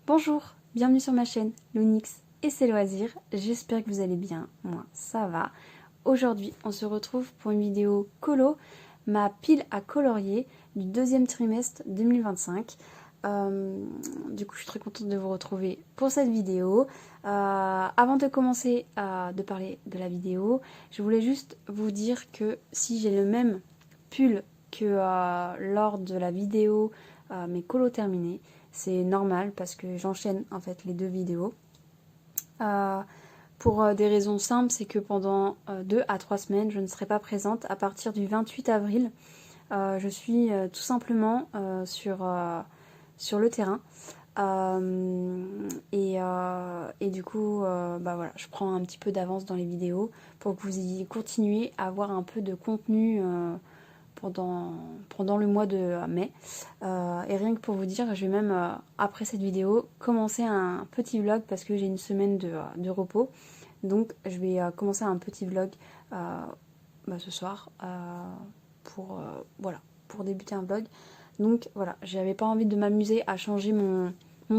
Bonjour, bienvenue sur ma chaîne Lounix et ses loisirs, j'espère que vous allez bien, moi ça va. Aujourd'hui on se retrouve pour une vidéo colo, ma pile à colorier du deuxième trimestre 2025. Du coup je suis très contente de vous retrouver pour cette vidéo. Avant de commencer de parler de la vidéo, je voulais juste vous dire que si j'ai le même pull que lors de la vidéo mes colos terminés, c'est normal parce que j'enchaîne en fait les deux vidéos. Pour des raisons simples, c'est que pendant 2 à 3 semaines, je ne serai pas présente. À partir du 28 avril, je suis tout simplement sur le terrain. Et du coup, bah voilà, je prends un petit peu d'avance dans les vidéos pour que vous y continuez à avoir un peu de contenu pendant le mois de mai. Et rien que pour vous dire, je vais même, après cette vidéo, commencer un petit vlog parce que j'ai une semaine de repos. Donc je vais commencer un petit vlog ce soir voilà, pour débuter un vlog. Donc voilà, j'avais pas envie de m'amuser à changer mon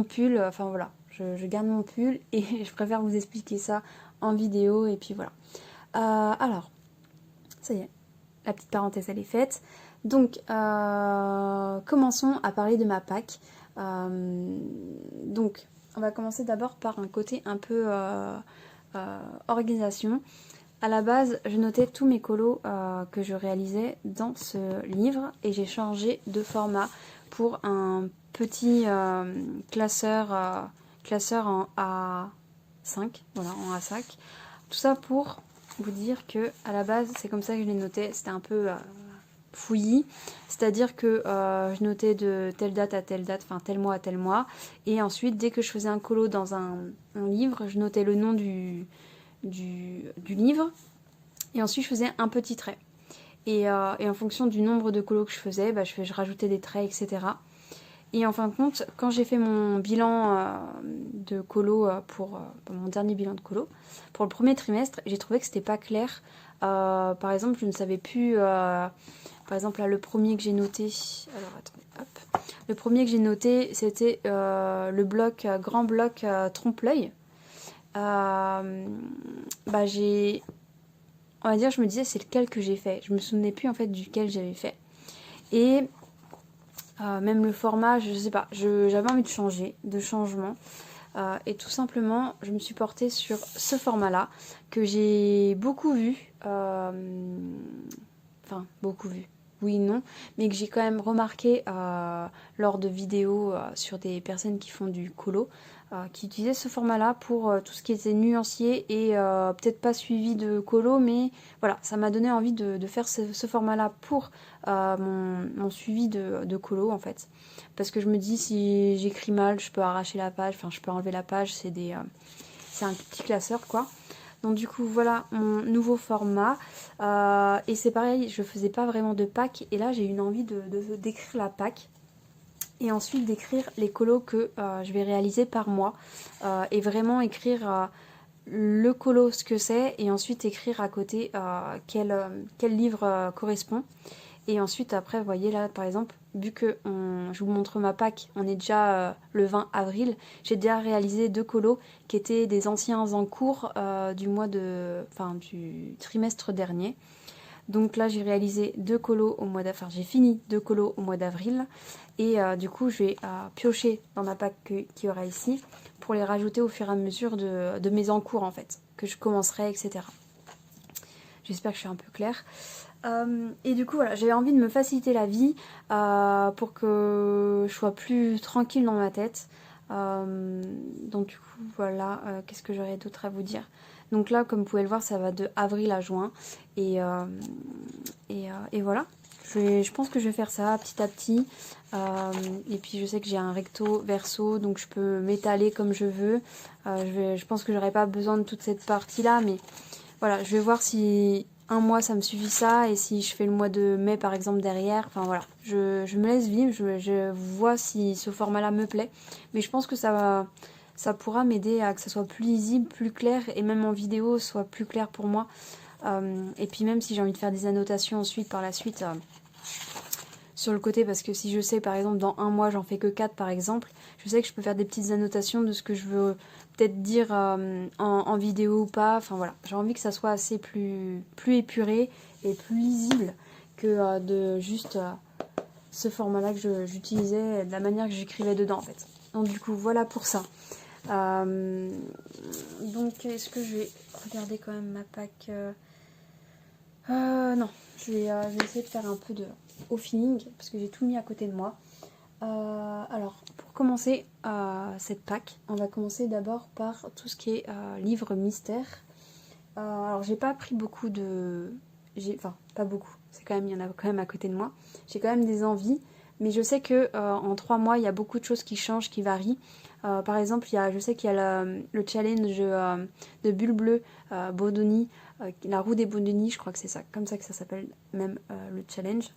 pull. Enfin voilà, je garde mon pull et je préfère vous expliquer ça en vidéo. Et puis voilà. Alors, ça y est, la petite parenthèse elle est faite. Donc commençons à parler de ma pack. Donc on va commencer d'abord par un côté un peu organisation. À la base, je notais tous mes colos que je réalisais dans ce livre et j'ai changé de format pour un petit classeur en A5, voilà, en A5. Tout ça pour vous dire que à la base, c'est comme ça que je les notais. C'était un peu fouillis, c'est-à-dire que je notais de telle date à telle date, enfin tel mois à tel mois, et ensuite dès que je faisais un colo dans un livre, je notais le nom du livre, et ensuite je faisais un petit trait. Et en fonction du nombre de colos que je faisais, bah, je rajoutais des traits, etc. Et en fin de compte, quand j'ai fait mon bilan de colo pour mon dernier bilan de colo, pour le premier trimestre, j'ai trouvé que c'était pas clair. Par exemple, je ne savais plus. Par exemple, là, le premier que j'ai noté. Alors, attendez, hop. Le premier que j'ai noté, c'était le bloc, grand bloc trompe-l'œil. Bah, on va dire, je me disais, c'est lequel que j'ai fait. Je me souvenais plus en fait duquel j'avais fait. Et même le format, je sais pas, j'avais envie de changer, de changement. Et tout simplement, je me suis portée sur ce format-là, que j'ai beaucoup vu. Enfin, beaucoup vu. Oui, non, mais que j'ai quand même remarqué lors de vidéos sur des personnes qui font du colo, qui utilisaient ce format-là pour tout ce qui était nuancier et peut-être pas suivi de colo, mais voilà, ça m'a donné envie de faire ce format-là pour mon suivi de colo en fait. Parce que je me dis, si j'écris mal, je peux arracher la page, enfin je peux enlever la page, c'est un petit classeur quoi. Donc du coup voilà mon nouveau format et c'est pareil, je faisais pas vraiment de pack et là j'ai eu une envie d'écrire la pack et ensuite d'écrire les colos que je vais réaliser par mois et vraiment écrire le colo ce que c'est et ensuite écrire à côté quel livre correspond. Et ensuite, après, vous voyez là, par exemple, vu que je vous montre ma pack, on est déjà le 20 avril, j'ai déjà réalisé 2 colos qui étaient des anciens en cours du trimestre dernier. Donc là, j'ai réalisé 2 colos au mois d'avril, enfin j'ai fini 2 colos au mois d'avril. Et du coup, je vais piocher dans ma pack qui y aura ici pour les rajouter au fur et à mesure de mes encours en fait, que je commencerai, etc. J'espère que je suis un peu claire. Et du coup voilà, j'avais envie de me faciliter la vie pour que je sois plus tranquille dans ma tête. Donc du coup voilà, qu'est-ce que j'aurais d'autre à vous dire. Donc là comme vous pouvez le voir ça va de avril à juin et voilà. Je pense que je vais faire ça petit à petit et puis je sais que j'ai un recto verso donc je peux m'étaler comme je veux. Je pense que j'aurais pas besoin de toute cette partie là mais voilà, je vais voir si un mois ça me suffit ça et si je fais le mois de mai par exemple derrière, enfin voilà, je me laisse vivre, je vois si ce format là me plaît, mais je pense que ça pourra m'aider à que ça soit plus lisible, plus clair et même en vidéo soit plus clair pour moi. Et puis même si j'ai envie de faire des annotations ensuite par la suite, sur le côté, parce que si je sais par exemple dans un mois j'en fais que 4 par exemple, je sais que je peux faire des petites annotations de ce que je veux peut-être dire en vidéo ou pas. Enfin voilà, j'ai envie que ça soit assez plus épuré et plus lisible que de juste ce format-là que j'utilisais, de la manière que j'écrivais dedans en fait. Donc du coup voilà pour ça. Donc est-ce que je vais regarder quand même ma pack non, je vais essayer de faire un peu au feeling parce que j'ai tout mis à côté de moi. Alors pour commencer cette pack, on va commencer d'abord par tout ce qui est livre mystère. Alors j'ai pas pris beaucoup de... Enfin pas beaucoup, c'est quand même, il y en a quand même à côté de moi. J'ai quand même des envies, mais je sais que en 3 mois il y a beaucoup de choses qui changent, qui varient. Par exemple, je sais qu'il y a le challenge de Bulle Bleue Bodoni, la roue des Bodoni, je crois que c'est ça, comme ça que ça s'appelle même le challenge,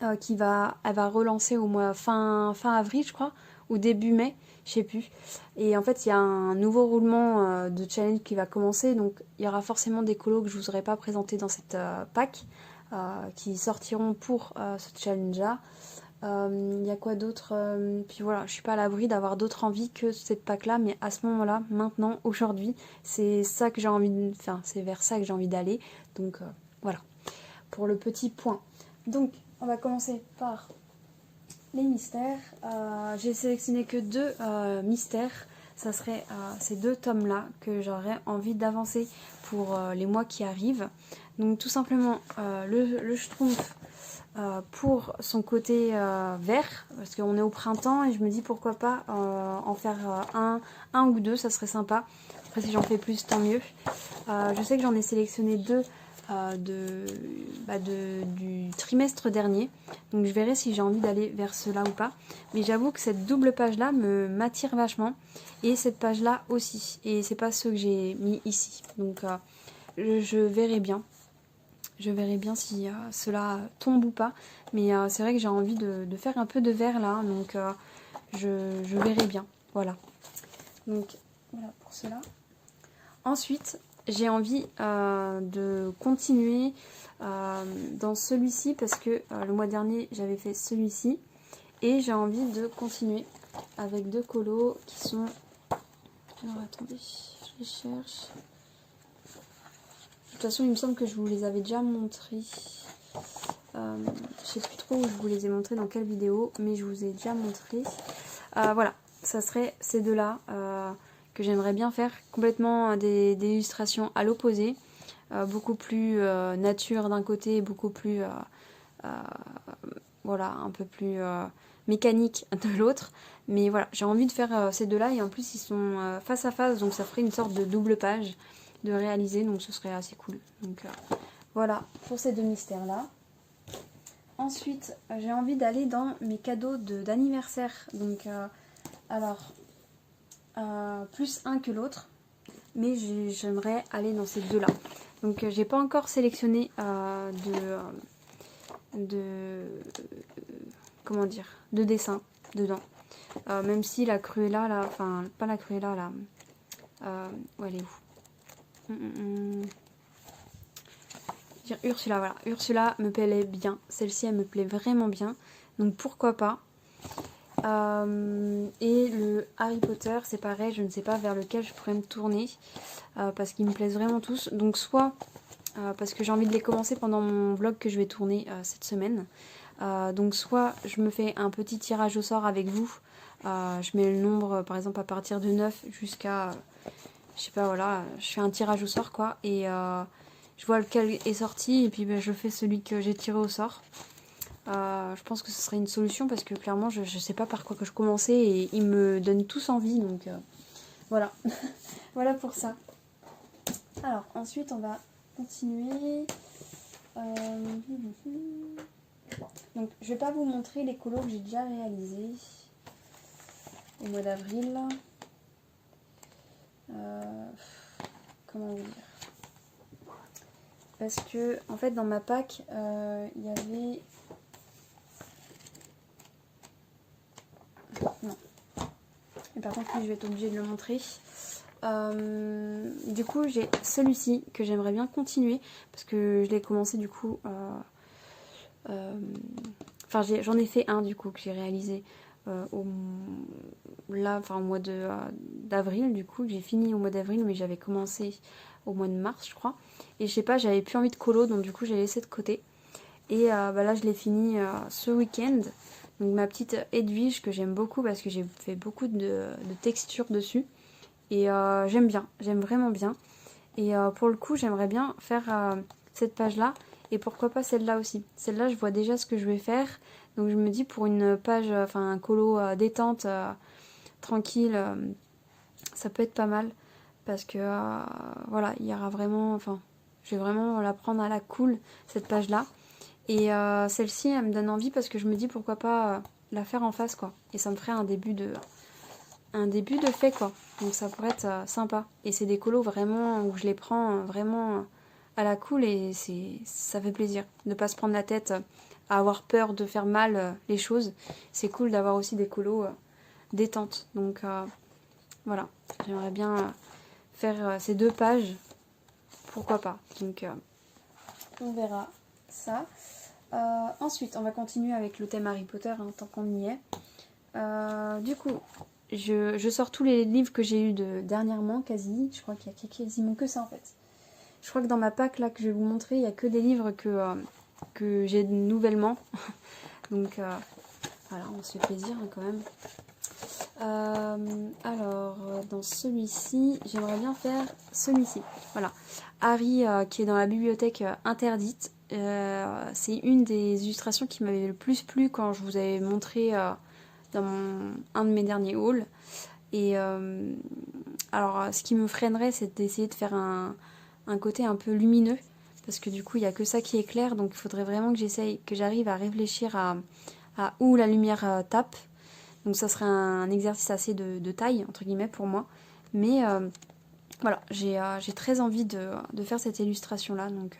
elle va relancer au mois fin avril, je crois, ou début mai, je sais plus. Et en fait, il y a un nouveau roulement de challenge qui va commencer, donc il y aura forcément des colos que je vous aurais pas présentés dans cette pack, qui sortiront pour ce challenge-là. Il y a quoi d'autre puis voilà, je suis pas à l'abri d'avoir d'autres envies que cette pack là, mais à ce moment là, maintenant, aujourd'hui, c'est ça que j'ai envie de faire, c'est vers ça que j'ai envie d'aller, donc voilà pour le petit point. Donc on va commencer par les mystères. J'ai sélectionné que 2 mystères, ça serait ces 2 tomes là que j'aurais envie d'avancer pour les mois qui arrivent. Donc tout simplement le Schtroumpf, pour son côté vert, parce qu'on est au printemps et je me dis pourquoi pas en faire un ou 2, ça serait sympa. Après si j'en fais plus tant mieux. Je sais que j'en ai sélectionné 2 du trimestre dernier, donc je verrai si j'ai envie d'aller vers cela ou pas, mais j'avoue que cette double page là m'attire vachement, et cette page là aussi, et c'est pas ceux que j'ai mis ici, donc je verrai bien. Je verrai bien si cela tombe ou pas. Mais c'est vrai que j'ai envie de faire un peu de vert là. Donc je verrai bien. Voilà. Donc voilà pour cela. Ensuite, j'ai envie de continuer dans celui-ci. Parce que le mois dernier, j'avais fait celui-ci. Et j'ai envie de continuer avec 2 colos qui sont... Alors attendez, je les cherche. De toute façon, il me semble que je vous les avais déjà montrés. Je sais plus trop où je vous les ai montrés, dans quelle vidéo, mais je vous ai déjà montré. Voilà, ça serait ces 2-là que j'aimerais bien faire. Complètement des illustrations à l'opposé. Beaucoup plus nature d'un côté, beaucoup plus... voilà, un peu plus mécanique de l'autre. Mais voilà, j'ai envie de faire ces 2-là, et en plus ils sont face à face, donc ça ferait une sorte de double page de réaliser, donc ce serait assez cool. Donc voilà pour ces 2 mystères là. Ensuite j'ai envie d'aller dans mes cadeaux d'anniversaire, donc alors plus un que l'autre, mais j'aimerais aller dans ces 2 là. Donc j'ai pas encore sélectionné comment dire, de dessin dedans, même si la Cruella là, enfin pas la Cruella là, où elle est où? Dire Ursula, voilà. Ursula me plaît bien. Celle-ci, elle me plaît vraiment bien. Donc pourquoi pas. Et le Harry Potter, c'est pareil. Je ne sais pas vers lequel je pourrais me tourner. Parce qu'ils me plaisent vraiment tous. Donc soit parce que j'ai envie de les commencer pendant mon vlog que je vais tourner cette semaine. Donc soit je me fais un petit tirage au sort avec vous. Je mets le nombre, par exemple, à partir de 9 jusqu'à... je sais pas, voilà, je fais un tirage au sort quoi, et je vois lequel est sorti, et puis je fais celui que j'ai tiré au sort. Je pense que ce serait une solution, parce que clairement je sais pas par quoi que je commençais, et ils me donnent tous envie, donc voilà. Voilà pour ça. Alors ensuite on va continuer. Donc je vais pas vous montrer les colos que j'ai déjà réalisés au mois d'avril. Comment vous dire, parce que en fait dans ma pack il y avait... non, et par contre je vais être obligée de le montrer. Du coup j'ai celui-ci que j'aimerais bien continuer, parce que je l'ai commencé du coup Enfin, j'en ai fait un du coup que j'ai réalisé au mois d'avril, du coup, j'ai fini au mois d'avril, mais j'avais commencé au mois de mars, je crois. Et je sais pas, j'avais plus envie de colo, donc du coup, j'ai laissé de côté. Et là, je l'ai fini ce week-end. Donc ma petite Edwige que j'aime beaucoup parce que j'ai fait beaucoup de textures dessus. Et j'aime vraiment bien. Et pour le coup, j'aimerais bien faire cette page-là. Et pourquoi pas celle-là aussi. Celle-là, je vois déjà ce que je vais faire. Donc je me dis pour une page, enfin un colo détente, tranquille, ça peut être pas mal. Parce que voilà, il y aura vraiment, enfin, je vais vraiment la prendre à la cool, cette page-là. Et celle-ci, elle me donne envie parce que je me dis pourquoi pas la faire en face, quoi. Et ça me ferait un début de fait, quoi. Donc ça pourrait être sympa. Et c'est des colos vraiment où je les prends vraiment à la cool et ça fait plaisir de pas se prendre la tête à avoir peur de faire mal les choses. C'est cool d'avoir aussi des colos détente. Donc voilà, j'aimerais bien faire ces 2 pages. Pourquoi pas. Donc on verra ça. Ensuite, on va continuer avec le thème Harry Potter, hein, tant qu'on y est. Du coup, je sors tous les livres que j'ai eu dernièrement, quasi. Je crois qu'il y a quasiment que ça en fait. Je crois que dans ma pack là que je vais vous montrer, il n'y a que des livres que j'ai nouvellement. Donc voilà, on se fait plaisir hein, quand même. Alors, dans celui-ci, j'aimerais bien faire celui-ci. Voilà, Harry qui est dans la bibliothèque interdite. C'est une des illustrations qui m'avait le plus plu quand je vous avais montré dans un de mes derniers hauls. Et alors, ce qui me freinerait, c'est d'essayer de faire un côté un peu lumineux. Parce que du coup, il n'y a que ça qui éclaire. Donc, il faudrait vraiment que j'arrive à réfléchir à où la lumière tape. Donc ça serait un exercice assez de taille, entre guillemets, pour moi. Mais voilà, j'ai très envie de faire cette illustration-là. Donc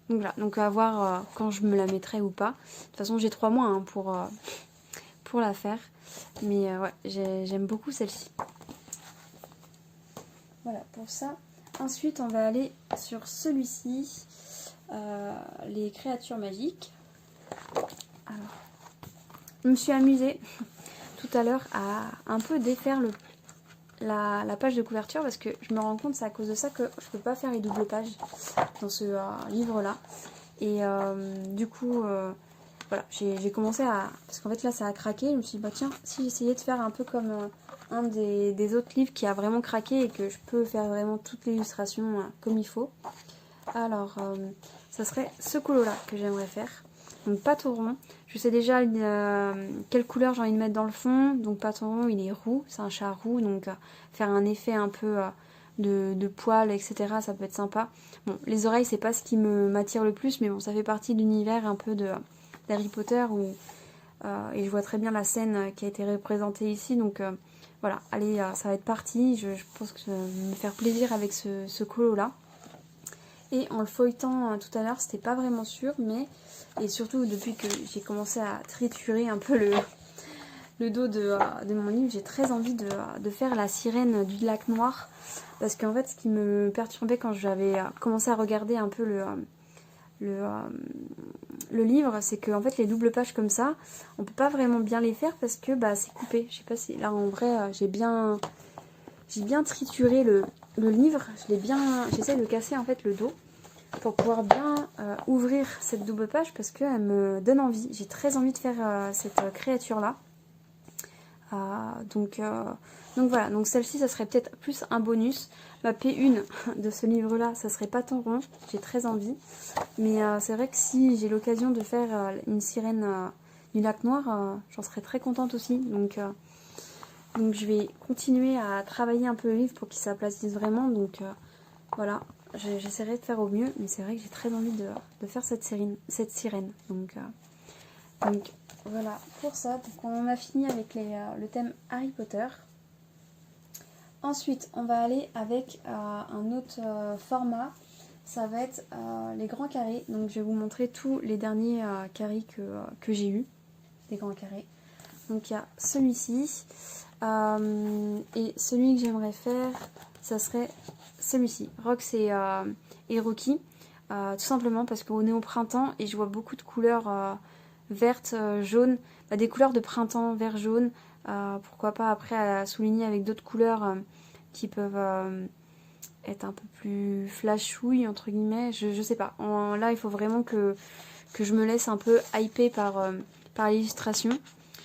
voilà, donc à voir quand je me la mettrai ou pas. De toute façon, j'ai 3 mois hein, pour la faire. Mais ouais, j'aime beaucoup celle-ci. Voilà, pour ça. Ensuite, on va aller sur celui-ci. Les créatures magiques. Alors, je me suis amusée tout à l'heure à un peu défaire la page de couverture parce que je me rends compte c'est à cause de ça que je peux pas faire les doubles pages dans ce livre là et du coup voilà j'ai commencé à parce qu'en fait là ça a craqué, je me suis dit bah tiens si j'essayais de faire un peu comme un des autres livres qui a vraiment craqué et que je peux faire vraiment toute l'illustration comme il faut. Alors ça serait ce colo là que j'aimerais faire. Donc Patoron, je sais déjà quelle couleur j'ai envie de mettre dans le fond. Donc Patoron il est roux, c'est un chat roux, donc faire un effet un peu de poils, etc. ça peut être sympa. Bon, les oreilles c'est pas ce qui m'attire le plus, mais bon ça fait partie de l'univers un peu d'Harry Potter et je vois très bien la scène qui a été représentée ici. Donc voilà, allez, ça va être parti. Je pense que je vais me faire plaisir avec ce colo là. Et en le feuilletant tout à l'heure, c'était pas vraiment sûr, mais... Et surtout, depuis que j'ai commencé à triturer un peu le dos de mon livre, j'ai très envie de faire la sirène du lac noir. Parce qu'en fait, ce qui me perturbait quand j'avais commencé à regarder un peu le livre, c'est que en fait, les doubles pages comme ça, on peut pas vraiment bien les faire parce que bah, c'est coupé. Je sais pas si... Là, en vrai, j'ai bien trituré le livre, j'essaie de casser en fait le dos pour pouvoir bien ouvrir cette double page parce qu'elle me donne envie. J'ai très envie de faire cette créature là. Donc voilà, donc celle-ci ça serait peut-être plus un bonus. Ma P1 de ce livre là, ça serait Patoron, j'ai très envie. Mais c'est vrai que si j'ai l'occasion de faire une sirène du lac noir, j'en serais très contente aussi. Donc je vais continuer à travailler un peu le livre pour qu'il s'aplatisse vraiment. Donc voilà, j'essaierai de faire au mieux. Mais c'est vrai que j'ai très envie de faire cette sirène. Donc voilà pour ça. Donc on a fini avec le thème Harry Potter. Ensuite, on va aller avec un autre format. Ça va être les grands carrés. Donc je vais vous montrer tous les derniers carrés que j'ai eu. Des grands carrés. Donc il y a celui-ci. Et celui que j'aimerais faire, ça serait celui-ci, Rox et Rocky, tout simplement parce qu'on est au printemps et je vois beaucoup de couleurs verte, jaune, des couleurs de printemps, vert, jaune. Pourquoi pas après à souligner avec d'autres couleurs qui peuvent être un peu plus flashouille entre guillemets. Je sais pas. Là, il faut vraiment que je me laisse un peu hyper par l'illustration.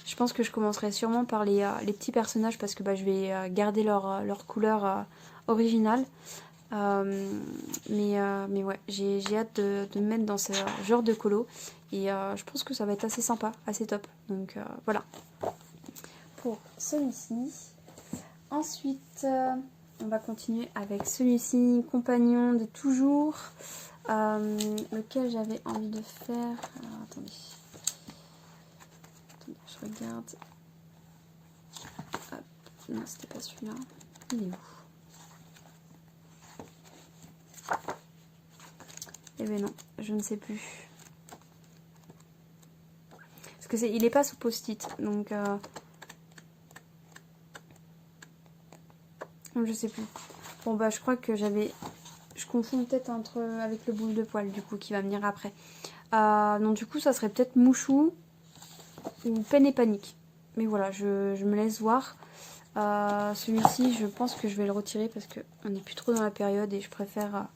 Je pense que je commencerai sûrement par les petits personnages parce que je vais garder leur couleur originale. Mais ouais, j'ai hâte de me mettre dans ce genre de colo. Et je pense que ça va être assez sympa, assez top. Donc voilà. Pour celui-ci. Ensuite, on va continuer avec celui-ci, compagnon de toujours. Lequel j'avais envie de faire. Alors, attendez, je regarde. Hop. Non, c'était pas celui-là. Il est où? Eh ben non, je ne sais plus. Parce que il est pas sous post-it, donc je sais plus. Bon je crois que je confonds peut-être avec le boule de poil du coup qui va venir après. Donc du coup ça serait peut-être Mouchou ou Peine et Panique. Mais voilà, je me laisse voir. Celui-ci je pense que je vais le retirer parce qu'on n'est plus trop dans la période et je préfère...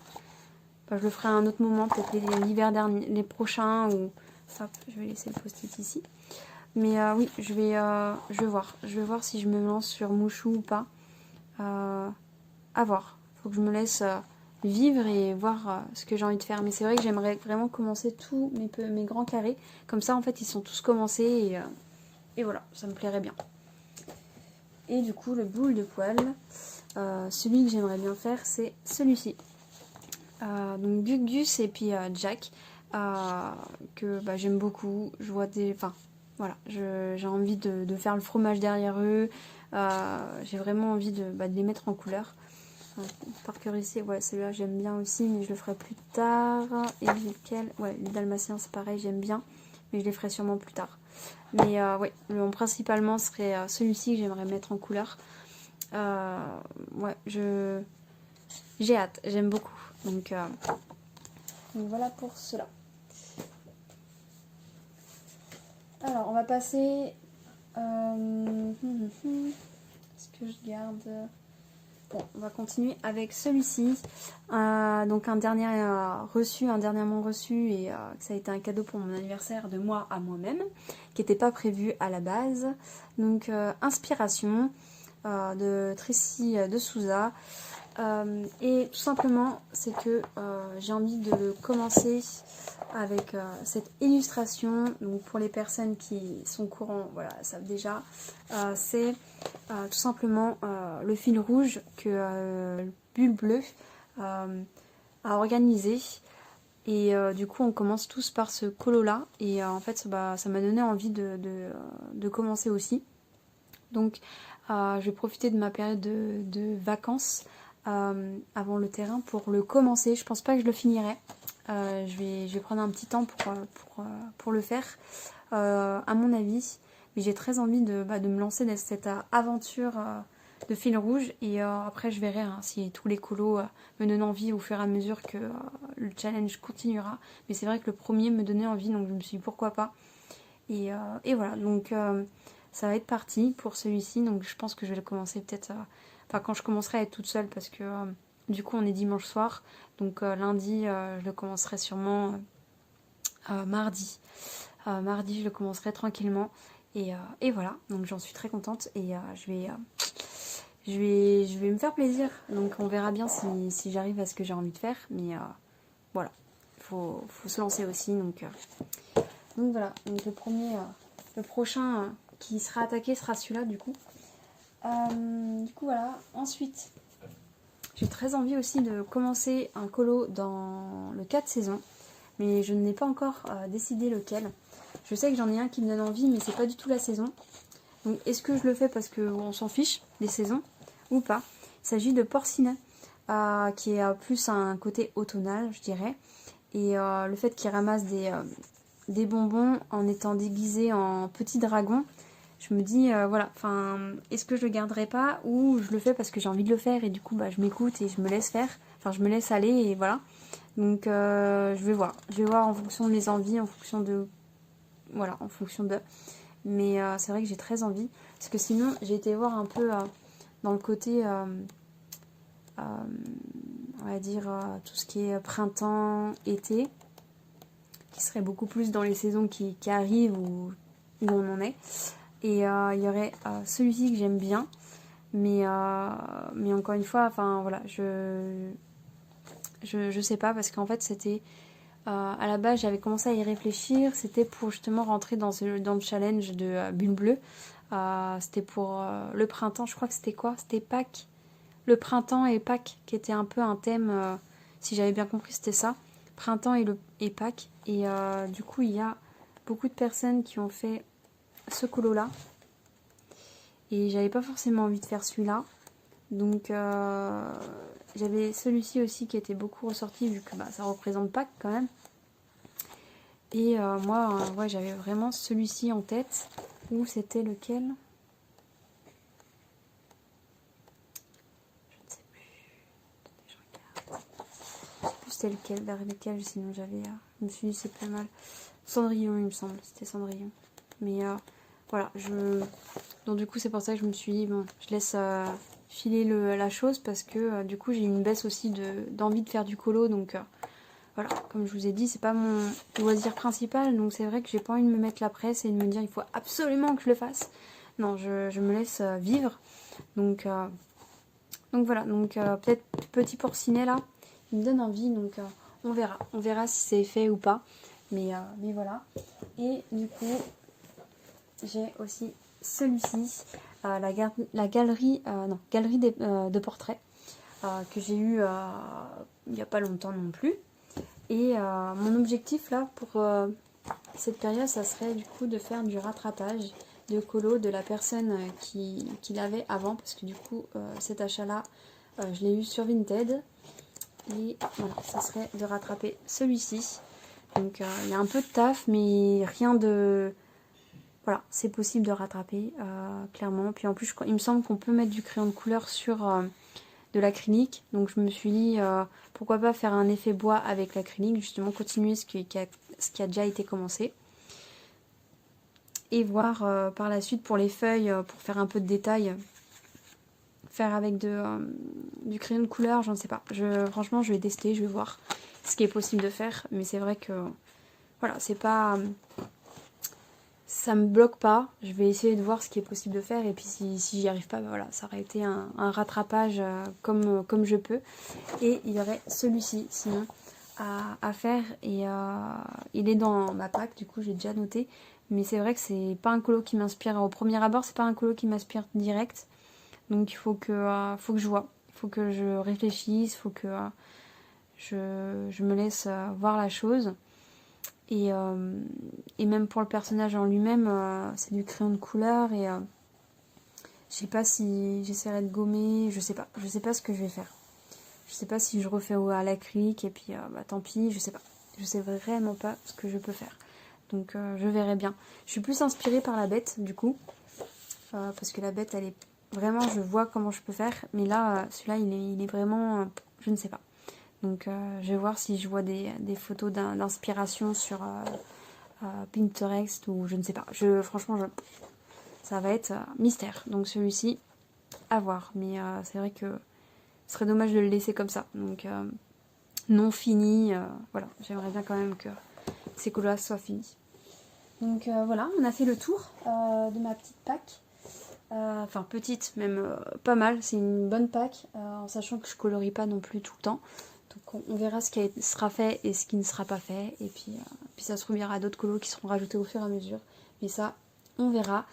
je le ferai à un autre moment, peut-être l'hiver dernier, les prochains ou... Hop, je vais laisser le post-it ici. Mais oui, je vais voir. Je vais voir si je me lance sur Mouchou ou pas. À voir. Faut que je me laisse vivre et voir ce que j'ai envie de faire. Mais c'est vrai que j'aimerais vraiment commencer tous mes grands carrés. Comme ça, en fait, ils sont tous commencés et voilà, ça me plairait bien. Et du coup, le boule de poil, celui que j'aimerais bien faire, c'est celui-ci. Donc Gus et puis Jack, que j'aime beaucoup. Je vois des... Enfin, voilà, j'ai envie de faire le fromage derrière eux. J'ai vraiment envie de les mettre en couleur. Parker ici, ouais, celui-là j'aime bien aussi, mais je le ferai plus tard. Et lequel? Ouais, les Dalmatiens c'est pareil, j'aime bien, mais je les ferai sûrement plus tard. Mais ouais, principalement serait celui-ci que j'aimerais mettre en couleur. Ouais, j'ai hâte, j'aime beaucoup. Donc voilà pour cela. Alors, on va passer... Est-ce que je garde... Bon, on va continuer avec celui-ci. Donc un dernièrement reçu et ça a été un cadeau pour mon anniversaire de moi à moi-même, qui n'était pas prévu à la base. Donc Inspiration de Tracy de Souza. Et tout simplement, c'est que j'ai envie de le commencer avec cette illustration. Donc pour les personnes qui sont courants, voilà, savent déjà. C'est tout simplement le fil rouge que Bulle Bleue a organisé. Et du coup, on commence tous par ce colo-là. Et en fait, ça m'a donné envie de commencer aussi. Donc, je vais profiter de ma période de vacances avant le terrain pour le commencer. Je pense pas que je le finirai. Je vais prendre un petit temps pour le faire, à mon avis. Mais j'ai très envie de me lancer dans cette aventure de fil rouge. Et après, je verrai si tous les colos me donnent envie au fur et à mesure que le challenge continuera. Mais c'est vrai que le premier me donnait envie, donc je me suis dit pourquoi pas. Et voilà, donc ça va être parti pour celui-ci. Donc je pense que je vais le commencer peut-être... quand je commencerai à être toute seule parce que du coup on est dimanche soir. Donc lundi je le commencerai sûrement mardi. Mardi je le commencerai tranquillement. Et voilà, donc j'en suis très contente et je vais me faire plaisir. Donc on verra bien si j'arrive à ce que j'ai envie de faire. Mais voilà, il faut se lancer aussi. Donc voilà, donc le prochain qui sera attaqué sera celui-là du coup. Du coup voilà, ensuite j'ai très envie aussi de commencer un colo dans le 4 saisons, mais je n'ai pas encore décidé lequel. Je sais que j'en ai un qui me donne envie, mais c'est pas du tout la saison. Donc est-ce que je le fais parce qu'on s'en fiche des saisons ou pas? Il s'agit de Porcinet, qui est plus un côté automnal, je dirais. Et le fait qu'il ramasse des bonbons en étant déguisé en petit dragon, je me dis, voilà, est-ce que je le garderai pas ou je le fais parce que j'ai envie de le faire et du coup, je m'écoute et je me laisse faire. Enfin, je me laisse aller et voilà. Donc, je vais voir. Je vais voir en fonction de mes envies, en fonction de voilà, en fonction de... Mais c'est vrai que j'ai très envie. Parce que sinon, j'ai été voir un peu dans le côté, on va dire, tout ce qui est printemps, été, qui serait beaucoup plus dans les saisons qui arrivent où on en est. Et il y aurait celui-ci que j'aime bien. Mais encore une fois, enfin voilà, je sais pas, parce qu'en fait c'était... à la base, j'avais commencé à y réfléchir. C'était pour justement rentrer dans le challenge de Bulle Bleue. C'était pour le printemps. Je crois que c'était quoi? C'était Pâques. Le printemps et Pâques, qui était un peu un thème, si j'avais bien compris, c'était ça. Printemps et Pâques. Et du coup, il y a beaucoup de personnes qui ont fait ce colo-là. Et j'avais pas forcément envie de faire celui-là. Donc, j'avais celui-ci aussi qui était beaucoup ressorti, vu que ça représente Pâques quand même. Et moi, ouais, j'avais vraiment celui-ci en tête. Ou c'était lequel? Je ne sais plus. Attendez, je regarde. Je sais plus c'était lequel, vers lequel, sinon j'avais... je me suis dit c'est pas mal. Cendrillon, il me semble. C'était Cendrillon. Mais voilà, donc du coup c'est pour ça que je me suis dit, bon, je laisse filer la chose, parce que du coup j'ai eu une baisse aussi d'envie de faire du colo, donc... Voilà, comme je vous ai dit, c'est pas mon loisir principal, donc c'est vrai que j'ai pas envie de me mettre la presse et de me dire il faut absolument que je le fasse. Non, je me laisse vivre. Donc voilà, donc peut-être petit porcinet là, il me donne envie, donc on verra. On verra si c'est fait ou pas. Mais voilà. Et du coup, j'ai aussi celui-ci, la galerie de portraits, que j'ai eu il n'y a pas longtemps non plus. Et mon objectif là pour cette période, ça serait du coup de faire du rattrapage de colo de la personne qui l'avait avant, parce que du coup cet achat là je l'ai eu sur Vinted. Et voilà, ça serait de rattraper celui-ci. Donc il y a un peu de taf, mais rien de... Voilà, c'est possible de rattraper clairement. Puis en plus il me semble qu'on peut mettre du crayon de couleur sur... de l'acrylique, donc je me suis dit pourquoi pas faire un effet bois avec l'acrylique, justement continuer ce qui a déjà été commencé, et voir par la suite pour les feuilles, pour faire un peu de détail, faire avec du crayon de couleur, j'en sais pas. Franchement je vais tester, je vais voir ce qui est possible de faire, mais c'est vrai que voilà, c'est pas... ça me bloque pas, je vais essayer de voir ce qui est possible de faire, et puis si j'y arrive pas, voilà, ça aurait été un rattrapage comme je peux. Et il y aurait celui-ci sinon à faire, et il est dans ma pack, du coup j'ai déjà noté, mais c'est vrai que c'est pas un colo qui m'inspire au premier abord, c'est pas un colo qui m'inspire direct, donc il faut que je vois, il faut que je réfléchisse, il faut que je me laisse voir la chose. Et même pour le personnage en lui-même, c'est du crayon de couleur, et je sais pas si j'essaierai de gommer, je sais pas ce que je vais faire. Je sais pas si je refais à l'acrylique, et puis tant pis, je sais pas. Je sais vraiment pas ce que je peux faire. Donc je verrai bien. Je suis plus inspirée par la bête du coup, parce que la bête elle est vraiment, je vois comment je peux faire, mais là celui-là il est vraiment, je ne sais pas. Donc je vais voir si je vois des photos d'inspiration sur Pinterest, ou je ne sais pas. Franchement, ça va être mystère. Donc celui-ci, à voir. Mais c'est vrai que ce serait dommage de le laisser comme ça. Donc non fini. Voilà, j'aimerais bien quand même que ces colos soient finis. Donc voilà, on a fait le tour de ma petite pack. Enfin petite, même pas mal. C'est une bonne pack, en sachant que je colorie pas non plus tout le temps. Donc on verra ce qui sera fait et ce qui ne sera pas fait. Et puis ça se trouve, il y aura d'autres colos qui seront rajoutés au fur et à mesure. Mais ça, on verra.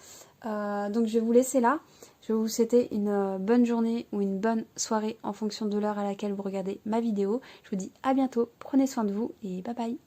Donc je vais vous laisser là. Je vais vous souhaiter une bonne journée ou une bonne soirée en fonction de l'heure à laquelle vous regardez ma vidéo. Je vous dis à bientôt. Prenez soin de vous et bye bye.